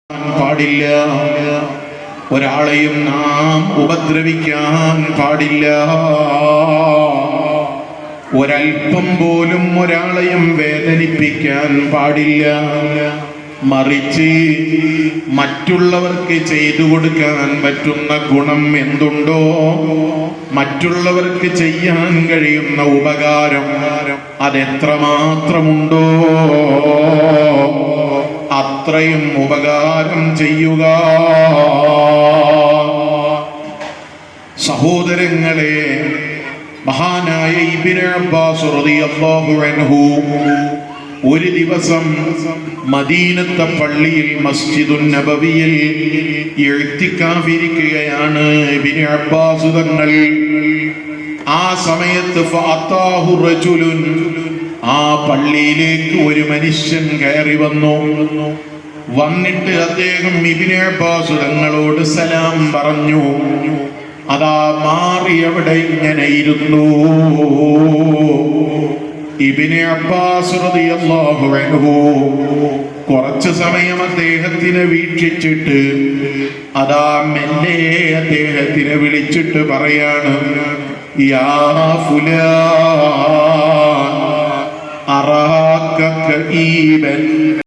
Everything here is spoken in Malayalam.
പാടില്ല, ഒരാളെയും നാം ഉപദ്രവിക്കാൻ പാടില്ല, ഒരൽപ്പം പോലും ഒരാളെയും വേദനിപ്പിക്കാൻ പാടില്ല. മറിച്ച് മറ്റുള്ളവർക്ക് ചെയ്തു കൊടുക്കാൻ പറ്റുന്ന ഗുണം എന്തുണ്ടോ, മറ്റുള്ളവർക്ക് ചെയ്യാൻ കഴിയുന്ന ഉപകാരം അതെത്രമാത്രമുണ്ടോ അത്രയും ഉപകാരം ചെയ്യുക. സഹോദരങ്ങളെ, മഹാനായ ഇബ്നു അബ്ബാസ് റളിയല്ലാഹു അൻഹു ഒരു ദിവസം മദീനത്തെ പള്ളിയിൽ മസ്ജിദുൻ നബവിയിൽ ഇഅ്തികാഫിരിക്കുകയാണ് ഇബ്നു അബ്ബാസ് തങ്ങൾ. ആ സമയത്ത് ഫഅതാഹു റജുലുൻ, ആ പള്ളിയിലേക്ക് ഒരു മനുഷ്യൻ കയറി വന്നിട്ട് അദ്ദേഹം ഇബ്നു അബ്ബാസ് തങ്ങളോട് സലാം പറഞ്ഞു. അതാ മാറി അവിടെ ഇങ്ങനെ ഇരുന്നു. ഇബ്നു അബ്ബാസ് റളിയല്ലാഹു അൻഹു കുറച്ചു സമയം അദ്ദേഹത്തിനെ വീക്ഷിച്ചിട്ട് അതാ മെല്ലെ അദ്ദേഹത്തിനെ വിളിച്ചിട്ട് പറയാണ്, യാ ഫുലാൻ അറാക കഈബൻ.